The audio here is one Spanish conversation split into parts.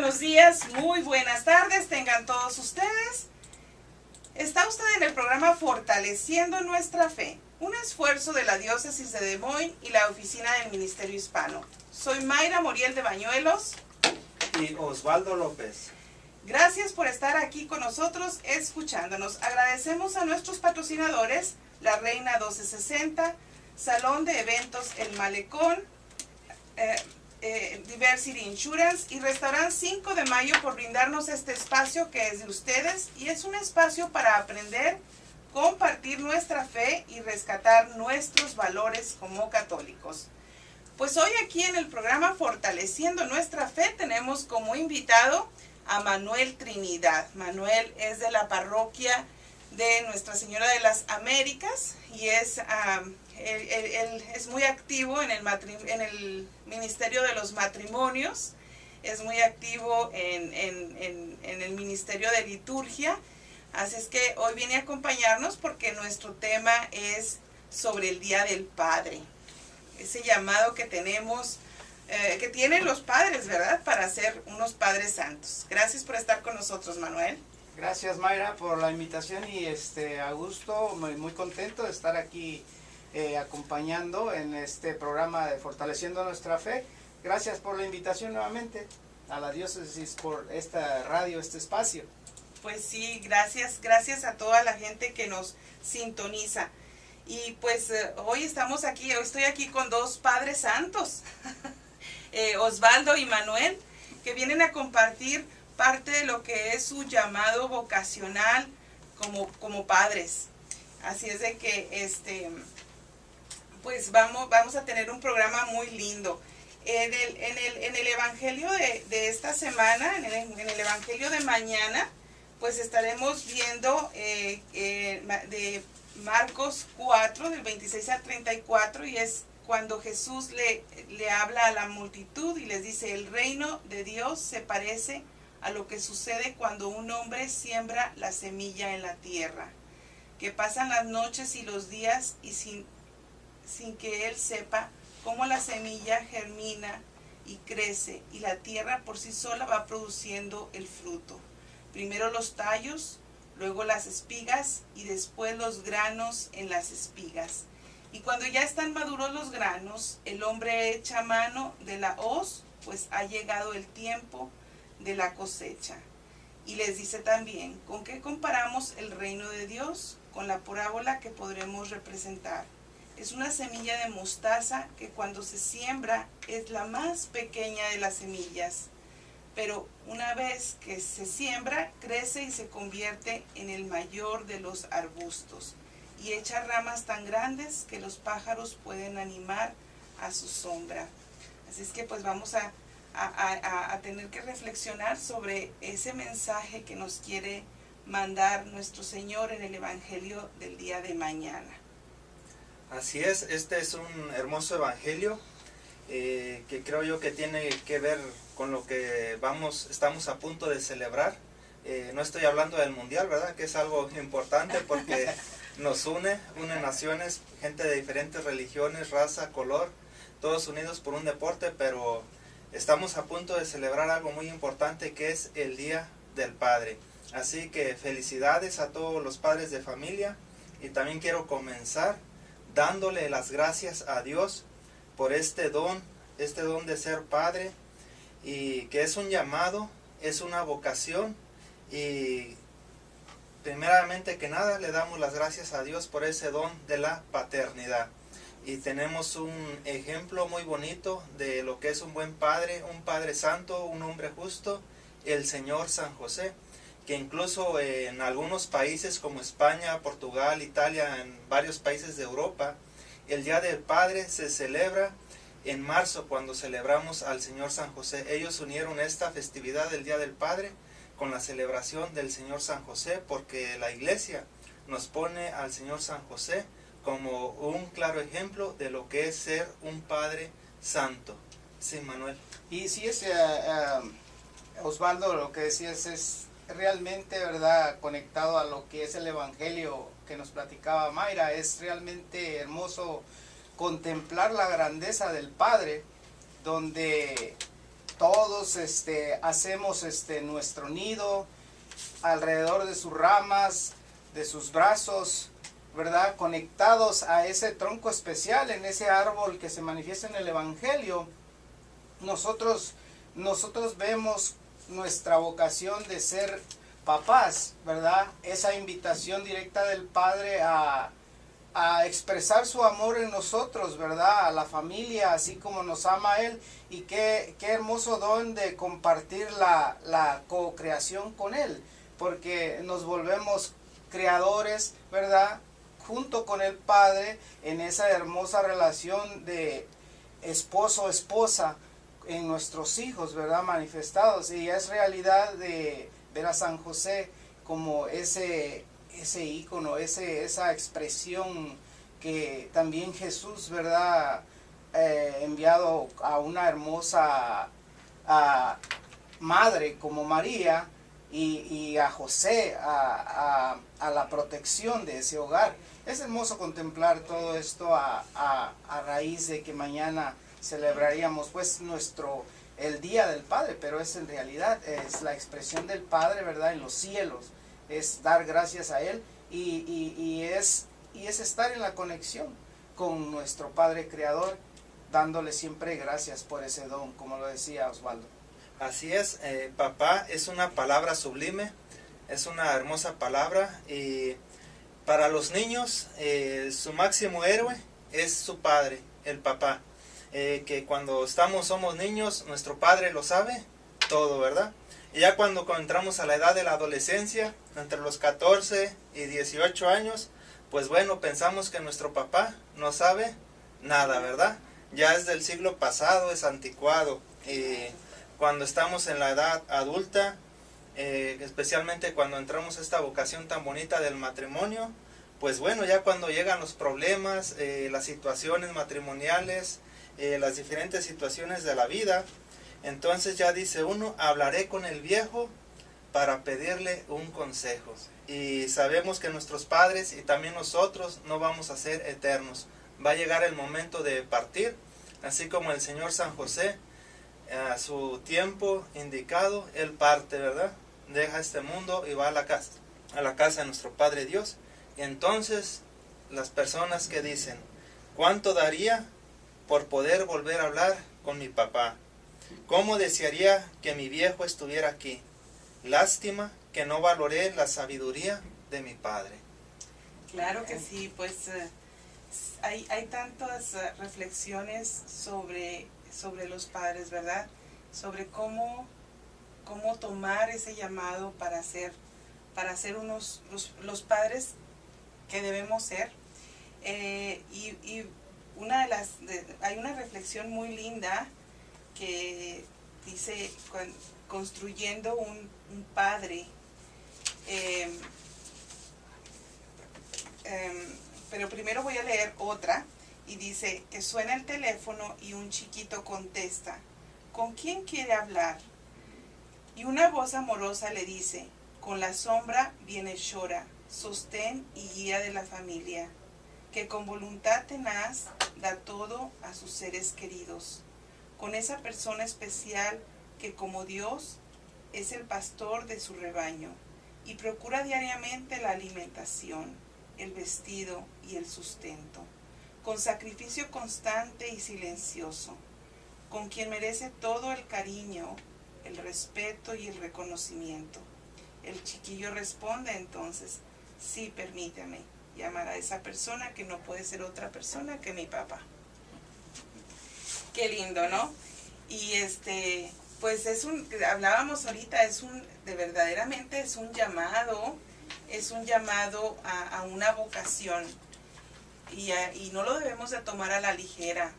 buenos días, muy buenas tardes, tengan todos ustedes. Está usted en el programa Fortaleciendo Nuestra Fe, un esfuerzo de la Diócesis de Des Moines y la Oficina del Ministerio Hispano. Soy Mayra Moriel de Bañuelos. Y Osvaldo López. Gracias por estar aquí con nosotros, escuchándonos. Agradecemos a nuestros patrocinadores, La Reina 1260, Salón de Eventos El Malecón, Diversity Insurance y Restaurant 5 de Mayo por brindarnos este espacio que es de ustedes y es un espacio para aprender, compartir nuestra fe y rescatar nuestros valores como católicos. Pues hoy aquí en el programa Fortaleciendo Nuestra Fe tenemos como invitado a Manuel Trinidad. Manuel es de la parroquia de Nuestra Señora de las Américas y es él es muy activo en el Ministerio de los Matrimonios, es muy activo en el Ministerio de Liturgia, así es que hoy viene a acompañarnos porque nuestro tema es sobre el Día del Padre, ese llamado que tenemos, que tienen los padres, ¿verdad?, para ser unos padres santos. Gracias por estar con nosotros, Manuel. Gracias, Mayra, por la invitación y a gusto, muy contento de estar aquí acompañando en este programa de Fortaleciendo Nuestra Fe. Gracias por la invitación nuevamente a la diócesis por esta radio, este espacio. Pues sí, gracias a toda la gente que nos sintoniza. Y pues hoy estoy aquí con dos padres santos, Osvaldo y Manuel, que vienen a compartir parte de lo que es su llamado vocacional como padres. Así es de que pues vamos a tener un programa muy lindo. En el evangelio de esta semana, en el evangelio de mañana, pues estaremos viendo de Marcos 4, del 26 al 34, y es cuando Jesús le habla a la multitud y les dice: el reino de Dios se parece a lo que sucede cuando un hombre siembra la semilla en la tierra, que pasan las noches y los días y sin que él sepa cómo la semilla germina y crece, y la tierra por sí sola va produciendo el fruto. Primero los tallos, luego las espigas y después los granos en las espigas. Y cuando ya están maduros los granos, el hombre echa mano de la hoz, pues ha llegado el tiempo de la cosecha. Y les dice también: ¿con qué comparamos el reino de Dios? Con la parábola que podremos representar. Es una semilla de mostaza que cuando se siembra es la más pequeña de las semillas, pero una vez que se siembra, crece y se convierte en el mayor de los arbustos y echa ramas tan grandes que los pájaros pueden animar a su sombra. Así es que pues vamos a tener que reflexionar sobre ese mensaje que nos quiere mandar nuestro Señor en el Evangelio del día de mañana. Así es, este es un hermoso evangelio que creo yo que tiene que ver con lo que estamos a punto de celebrar. No estoy hablando del mundial, ¿verdad?, que es algo importante porque nos une naciones, gente de diferentes religiones, raza, color, todos unidos por un deporte, pero estamos a punto de celebrar algo muy importante que es el Día del Padre. Así que felicidades a todos los padres de familia, y también quiero comenzar dándole las gracias a Dios por este don de ser padre, y que es un llamado, es una vocación, y primeramente que nada le damos las gracias a Dios por ese don de la paternidad. Y tenemos un ejemplo muy bonito de lo que es un buen padre, un padre santo, un hombre justo, el Señor San José, que incluso en algunos países como España, Portugal, Italia, en varios países de Europa, el Día del Padre se celebra en marzo, cuando celebramos al Señor San José. Ellos unieron esta festividad del Día del Padre con la celebración del Señor San José, porque la Iglesia nos pone al Señor San José como un claro ejemplo de lo que es ser un Padre santo. Sí, Manuel. Y sí, Osvaldo, lo que decías es realmente, ¿verdad?, conectado a lo que es el evangelio que nos platicaba Mayra. Es realmente hermoso contemplar la grandeza del Padre, donde todos hacemos nuestro nido alrededor de sus ramas, de sus brazos, ¿verdad? Conectados a ese tronco especial, en ese árbol que se manifiesta en el Evangelio. Nosotros vemos nuestra vocación de ser papás, ¿verdad? Esa invitación directa del Padre a expresar su amor en nosotros, ¿verdad? A la familia, así como nos ama Él. Y qué hermoso don de compartir la co-creación con Él, porque nos volvemos creadores, ¿verdad? Junto con el Padre en esa hermosa relación de esposo-esposa en nuestros hijos, ¿verdad? Manifestados. Y es realidad de ver a San José como ese ícono, esa expresión que también Jesús, ¿verdad? Enviado a una hermosa madre como María y a José a la protección de ese hogar. Es hermoso contemplar todo esto a raíz de que mañana celebraríamos pues el Día del Padre, pero es en realidad es la expresión del Padre, ¿verdad? En los cielos, es dar gracias a Él y es estar en la conexión con nuestro Padre Creador, dándole siempre gracias por ese don, como lo decía Osvaldo. Así es, papá es una palabra sublime, es una hermosa palabra, y para los niños su máximo héroe es su padre, el papá. Que cuando somos niños, nuestro padre lo sabe todo, ¿verdad? Y ya cuando entramos a la edad de la adolescencia, entre los 14 y 18 años, pues bueno, pensamos que nuestro papá no sabe nada, ¿verdad? Ya es del siglo pasado, es anticuado. Cuando estamos en la edad adulta, especialmente cuando entramos a esta vocación tan bonita del matrimonio, pues bueno, ya cuando llegan los problemas, las situaciones matrimoniales, las diferentes situaciones de la vida, entonces ya dice uno, hablaré con el viejo para pedirle un consejo. Y sabemos que nuestros padres y también nosotros no vamos a ser eternos. Va a llegar el momento de partir, así como el Señor San José, a su tiempo indicado, Él parte, ¿verdad? Deja este mundo y va a la casa de nuestro Padre Dios. Y entonces las personas que dicen, ¿cuánto daría por poder volver a hablar con mi papá? ¿Cómo desearía que mi viejo estuviera aquí? Lástima que no valoré la sabiduría de mi padre. Claro que sí, pues hay tantas reflexiones sobre los padres, ¿verdad? Sobre cómo tomar ese llamado para ser los padres que debemos ser. Y hay una reflexión muy linda que dice, construyendo un padre, pero primero voy a leer otra, y dice que suena el teléfono y un chiquito contesta, ¿con quién quiere hablar? Y una voz amorosa le dice, con la sombra viene Shora, sostén y guía de la familia, que con voluntad tenaz da todo a sus seres queridos, con esa persona especial que como Dios es el pastor de su rebaño y procura diariamente la alimentación, el vestido y el sustento, con sacrificio constante y silencioso, con quien merece todo el cariño, el respeto y el reconocimiento. El chiquillo responde entonces, sí, permítame llamar a esa persona que no puede ser otra persona que mi papá. Qué lindo, ¿no? Y pues hablábamos ahorita, verdaderamente es un llamado a una vocación, y no lo debemos de tomar a la ligera.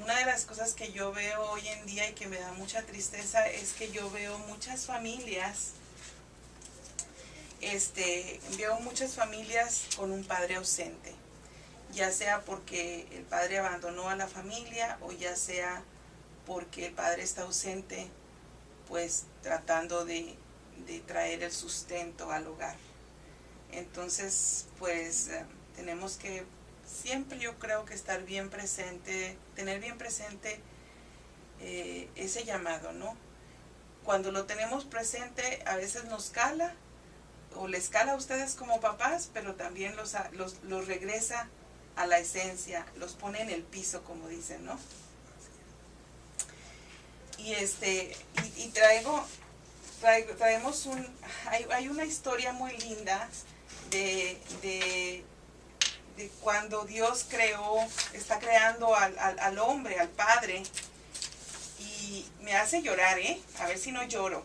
Una de las cosas que yo veo hoy en día y que me da mucha tristeza es que yo veo muchas familias, con un padre ausente, ya sea porque el padre abandonó a la familia o ya sea porque el padre está ausente, pues tratando de traer el sustento al hogar. Entonces, pues tenemos que siempre, yo creo que estar bien presente, tener bien presente ese llamado, ¿no? Cuando lo tenemos presente, a veces nos cala, o les cala a ustedes como papás, pero también los regresa a la esencia, los pone en el piso, como dicen, ¿no? Y traemos hay una historia muy linda de cuando Dios está creando al hombre, al Padre, y me hace llorar, a ver si no lloro.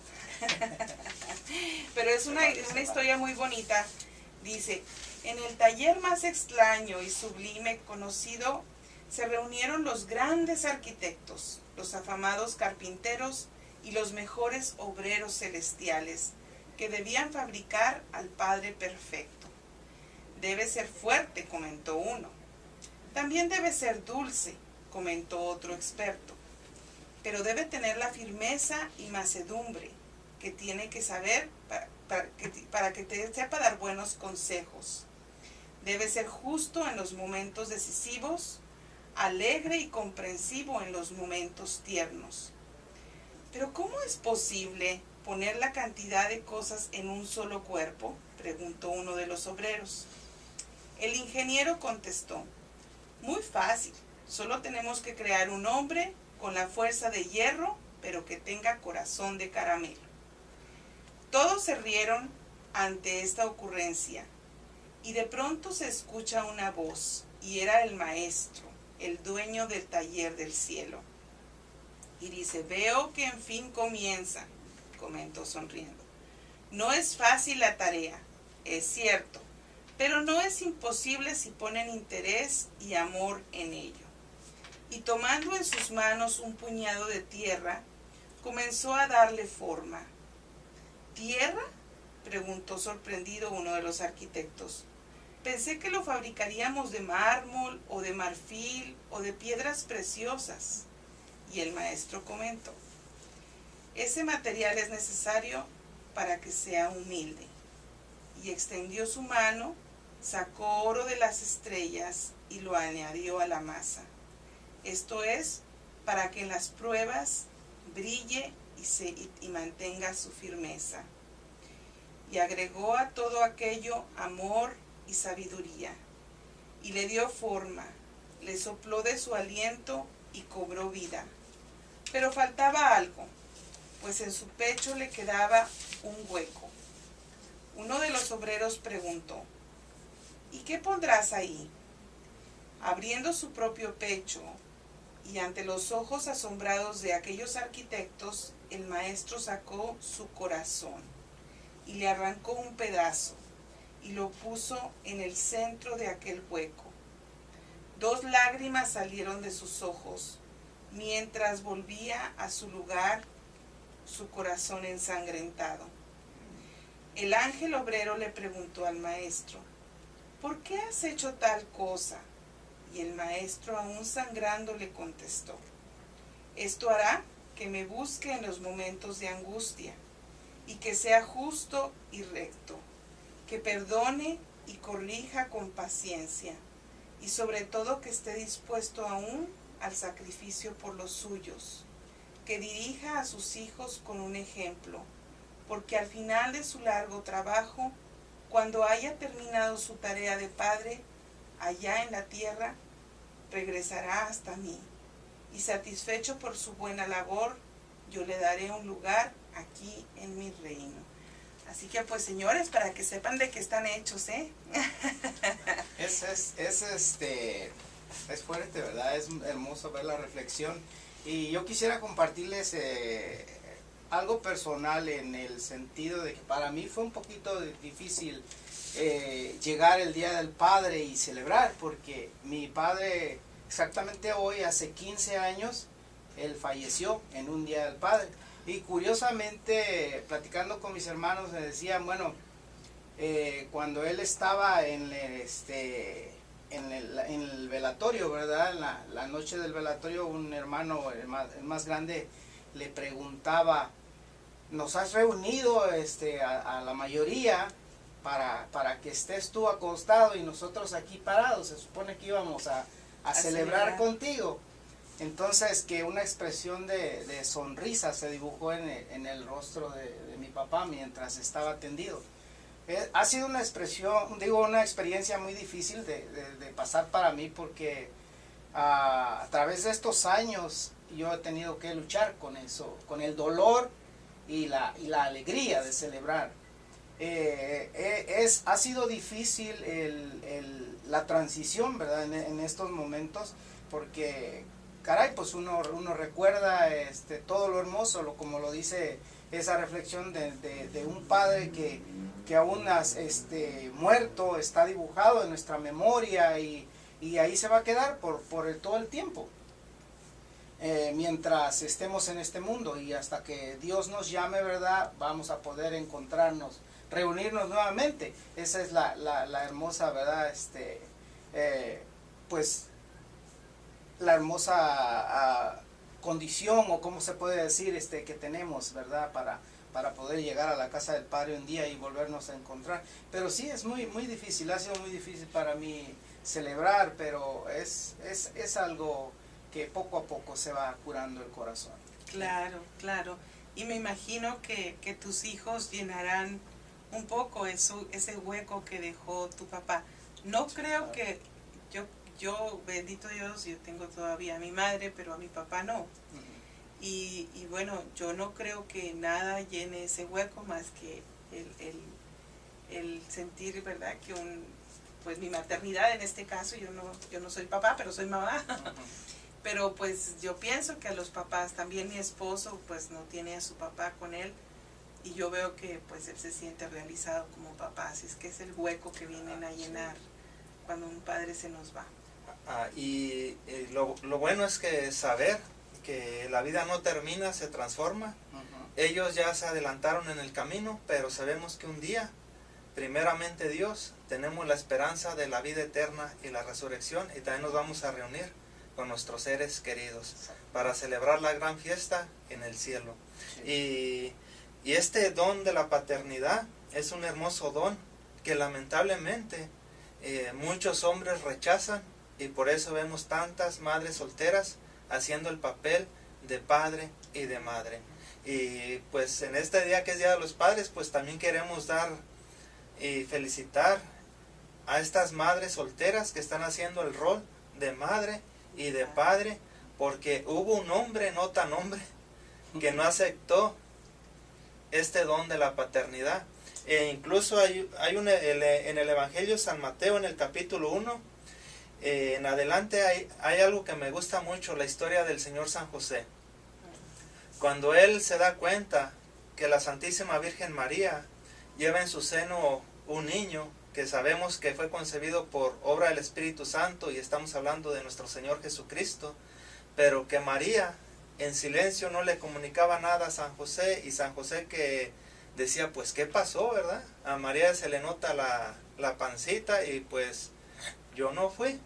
Pero es una historia muy bonita. Dice: en el taller más extraño y sublime conocido, se reunieron los grandes arquitectos, los afamados carpinteros y los mejores obreros celestiales, que debían fabricar al Padre perfecto. Debe ser fuerte, comentó uno. También debe ser dulce, comentó otro experto. Pero debe tener la firmeza y mansedumbre que tiene que saber para que te sepa dar buenos consejos. Debe ser justo en los momentos decisivos, alegre y comprensivo en los momentos tiernos. Pero ¿cómo es posible poner la cantidad de cosas en un solo cuerpo?, preguntó uno de los obreros. El ingeniero contestó: muy fácil, solo tenemos que crear un hombre con la fuerza de hierro, pero que tenga corazón de caramelo. Todos se rieron ante esta ocurrencia, y de pronto se escucha una voz, y era el maestro, el dueño del taller del cielo. Y dice: veo que en fin comienza, comentó sonriendo. No es fácil la tarea, es cierto, pero no es imposible si ponen interés y amor en ello. Y tomando en sus manos un puñado de tierra, comenzó a darle forma. ¿Tierra?, preguntó sorprendido uno de los arquitectos. Pensé que lo fabricaríamos de mármol o de marfil o de piedras preciosas. Y el maestro comentó: ese material es necesario para que sea humilde. Y extendió su mano, sacó oro de las estrellas y lo añadió a la masa. Esto es, para que en las pruebas brille y mantenga su firmeza. Y agregó a todo aquello amor y sabiduría. Y le dio forma, le sopló de su aliento y cobró vida. Pero faltaba algo, pues en su pecho le quedaba un hueco. Uno de los obreros preguntó: ¿y qué pondrás ahí? Abriendo su propio pecho, y ante los ojos asombrados de aquellos arquitectos, el maestro sacó su corazón y le arrancó un pedazo y lo puso en el centro de aquel hueco. 2 lágrimas salieron de sus ojos mientras volvía a su lugar su corazón ensangrentado. El ángel obrero le preguntó al maestro: ¿por qué has hecho tal cosa? Y el maestro, aún sangrando, le contestó: esto hará que me busque en los momentos de angustia, y que sea justo y recto, que perdone y corrija con paciencia, y sobre todo que esté dispuesto aún al sacrificio por los suyos, que dirija a sus hijos con un ejemplo, porque al final de su largo trabajo, cuando haya terminado su tarea de padre, allá en la tierra, regresará hasta mí, y satisfecho por su buena labor, yo le daré un lugar aquí en mi reino. Así que pues, señores, para que sepan de qué están hechos, Es fuerte, ¿verdad? Es hermoso ver la reflexión. Y yo quisiera compartirles algo personal, en el sentido de que para mí fue un poquito difícil llegar el Día del Padre y celebrar, porque mi padre, exactamente hoy, hace 15 años, él falleció en un Día del Padre. Y curiosamente, platicando con mis hermanos, me decían, bueno, cuando él estaba en el velatorio, ¿verdad? En la noche del velatorio, un hermano, el más grande, le preguntaba: nos has reunido a la mayoría para que estés tú acostado y nosotros aquí parados, se supone que íbamos a celebrar contigo. Entonces que una expresión de sonrisa se dibujó en el rostro de mi papá mientras estaba tendido. Ha sido una expresión, una experiencia muy difícil de pasar para mí, porque a través de estos años yo he tenido que luchar con eso, con el dolor y la alegría de celebrar. Ha sido difícil la transición, ¿verdad? En estos momentos, porque caray, pues uno recuerda todo lo hermoso, como lo dice esa reflexión de un padre que aún muerto está dibujado en nuestra memoria, y ahí se va a quedar por todo el tiempo, mientras estemos en este mundo, y hasta que Dios nos llame, ¿verdad? Vamos a poder encontrarnos, reunirnos nuevamente. Esa es la hermosa, ¿verdad? Pues la hermosa condición, o cómo se puede decir, que tenemos, ¿verdad? Para poder llegar a la casa del Padre un día y volvernos a encontrar. Pero sí, es muy difícil, ha sido muy difícil para mí celebrar, pero es algo que poco a poco se va curando el corazón. Claro, claro. Y me imagino que tus hijos llenarán un poco ese hueco que dejó tu papá. No creo que yo, bendito Dios, yo tengo todavía a mi madre, pero a mi papá no. Y bueno, yo no creo que nada llene ese hueco más que el sentir, ¿verdad? Que pues mi maternidad en este caso, yo no soy papá, pero soy mamá. Pero pues yo pienso que a los papás, también mi esposo pues no tiene a su papá con él, y yo veo que pues él se siente realizado como papá, así es que es el hueco que vienen a llenar cuando un padre se nos va. Y lo bueno es que saber que la vida no termina, se transforma. Ellos ya se adelantaron en el camino, pero sabemos que un día, primeramente Dios, tenemos la esperanza de la vida eterna y la resurrección, y también nos vamos a reunir con nuestros seres queridos para celebrar la gran fiesta en el cielo. Sí. Y este don de la paternidad es un hermoso don que lamentablemente muchos hombres rechazan, y por eso vemos tantas madres solteras haciendo el papel de padre y de madre. Y pues en este día que es Día de los Padres, pues también queremos dar y felicitar a estas madres solteras que están haciendo el rol de madre y de padre, porque hubo un hombre, no tan hombre, que no aceptó este don de la paternidad. E incluso hay en el Evangelio de San Mateo, en el capítulo 1, en adelante hay algo que me gusta mucho, la historia del Señor San José. Cuando él se da cuenta que la Santísima Virgen María lleva en su seno un niño que sabemos que fue concebido por obra del Espíritu Santo, y estamos hablando de nuestro Señor Jesucristo, pero que María en silencio no le comunicaba nada a San José, y San José que decía, pues ¿qué pasó, verdad? A María se le nota la pancita, y pues yo no fui,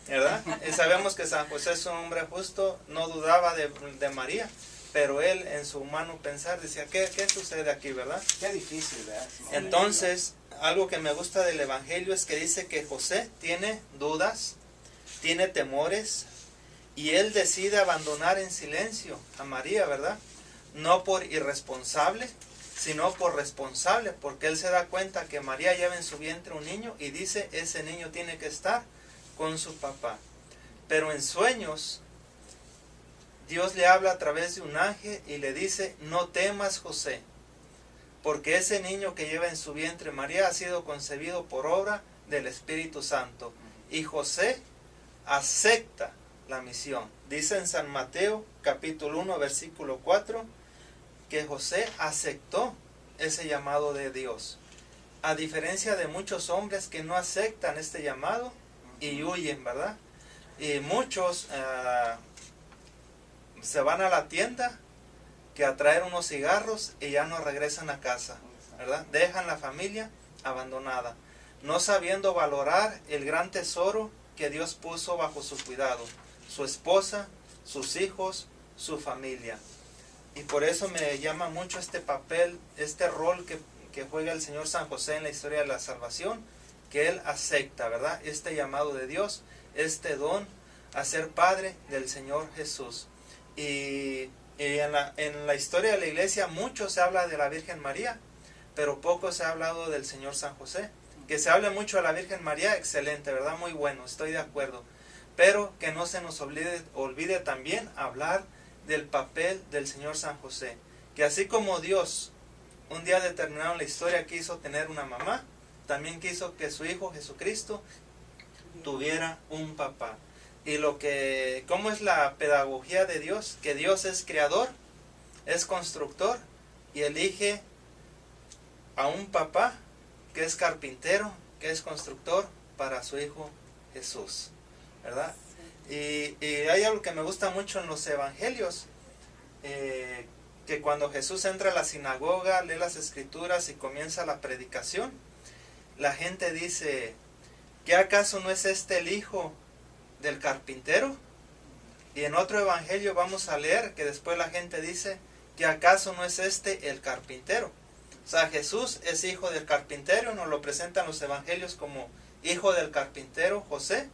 ¿verdad? Y sabemos que San José es un hombre justo, no dudaba de María, pero él en su humano pensar decía, ¿qué sucede aquí, verdad? Qué difícil, ¿verdad? Entonces, algo que me gusta del Evangelio es que dice que José tiene dudas, tiene temores, y él decide abandonar en silencio a María, ¿verdad? No por irresponsable, sino por responsable, porque él se da cuenta que María lleva en su vientre un niño, y dice, ese niño tiene que estar con su papá. Pero en sueños, Dios le habla a través de un ángel y le dice, no temas, José, porque ese niño que lleva en su vientre María ha sido concebido por obra del Espíritu Santo. Y José acepta la misión. Dice en San Mateo capítulo 1 versículo 4 que José aceptó ese llamado de Dios, a diferencia de muchos hombres que no aceptan este llamado y huyen, ¿verdad? Y muchos se van a la tienda que a traer unos cigarros y ya no regresan a casa, ¿verdad? Dejan la familia abandonada, no sabiendo valorar el gran tesoro que Dios puso bajo su cuidado, su esposa, sus hijos, su familia. Y por eso me llama mucho este papel, este rol que juega el Señor San José en la historia de la salvación, que él acepta, ¿verdad? Este llamado de Dios, este don a ser padre del Señor Jesús. Y en la historia de la iglesia mucho se habla de la Virgen María, pero poco se ha hablado del Señor San José. Que se hable mucho de la Virgen María, excelente, ¿verdad? Muy bueno, estoy de acuerdo. Pero que no se nos olvide también hablar del papel del Señor San José. Que así como Dios un día determinado en la historia quiso tener una mamá, también quiso que su Hijo Jesucristo tuviera un papá. Y ¿cómo es la pedagogía de Dios? Que Dios es creador, es constructor y elige a un papá que es carpintero, que es constructor para su Hijo Jesús, ¿verdad? Y hay algo que me gusta mucho en los evangelios, que cuando Jesús entra a la sinagoga, lee las escrituras y comienza la predicación, la gente dice, ¿qué acaso no es este el hijo del carpintero? Y en otro evangelio vamos a leer que después la gente dice, ¿que acaso no es este el carpintero? O sea, Jesús es hijo del carpintero, nos lo presentan los evangelios como hijo del carpintero José,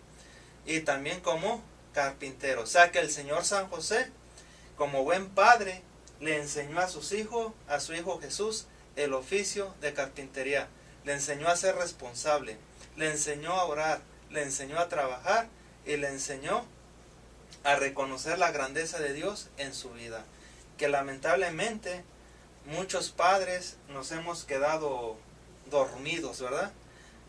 y también como carpintero. O sea que el Señor San José, como buen padre, le enseñó a su hijo Jesús, el oficio de carpintería. Le enseñó a ser responsable, le enseñó a orar, le enseñó a trabajar y le enseñó a reconocer la grandeza de Dios en su vida. Que lamentablemente muchos padres nos hemos quedado dormidos, ¿verdad?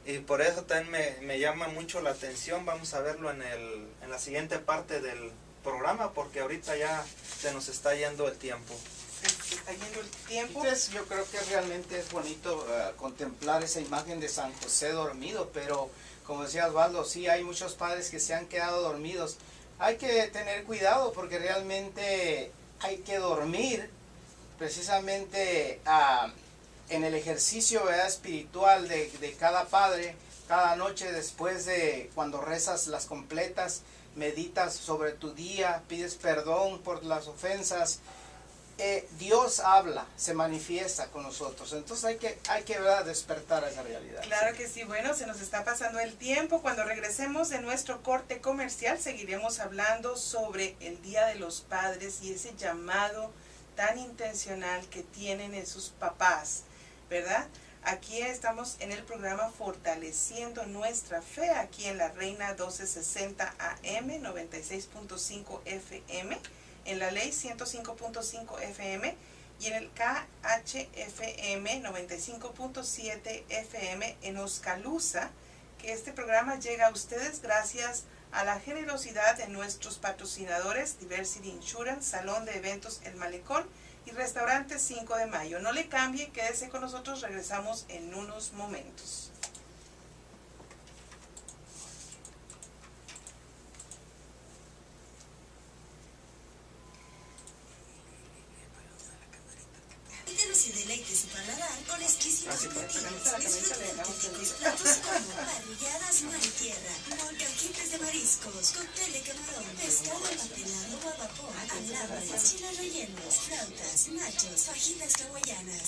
Y por eso también me llama mucho la atención. Vamos a verlo en la siguiente parte del programa, porque ahorita ya se nos está yendo el tiempo. Se está yendo el tiempo. Entonces, yo creo que realmente es bonito contemplar esa imagen de San José dormido, pero como decía Osvaldo, sí hay muchos padres que se han quedado dormidos. Hay que tener cuidado porque realmente hay que dormir precisamente en el ejercicio, ¿verdad?, espiritual de cada padre. Cada noche después de cuando rezas las completas, meditas sobre tu día, pides perdón por las ofensas. Dios habla, se manifiesta con nosotros. Entonces hay que ¿verdad?, despertar a esa realidad. Claro que sí. Bueno, se nos está pasando el tiempo. Cuando regresemos de nuestro corte comercial, seguiremos hablando sobre el Día de los Padres y ese llamado tan intencional que tienen en sus papás, ¿verdad? Aquí estamos en el programa Fortaleciendo Nuestra Fe, aquí en la Reina 1260 AM, 96.5 FM, en la Ley 105.5 FM y en el KHFM 95.7 FM en Oskaloosa, que este programa llega a ustedes gracias a la generosidad de nuestros patrocinadores Diversity Insurance, Salón de Eventos El Malecón y Restaurante 5 de Mayo. No le cambie, quédese con nosotros, regresamos en unos momentos. Y deleite su paladar con exquisitos platillos. Disfruta de auténticos platos como parrilladas mar y tierra, molcajetes de mariscos, cóctel de camarón, pescado empapelado o a vapor, alambres, chiles rellenos, flautas, nachos, fajitas hawaianas.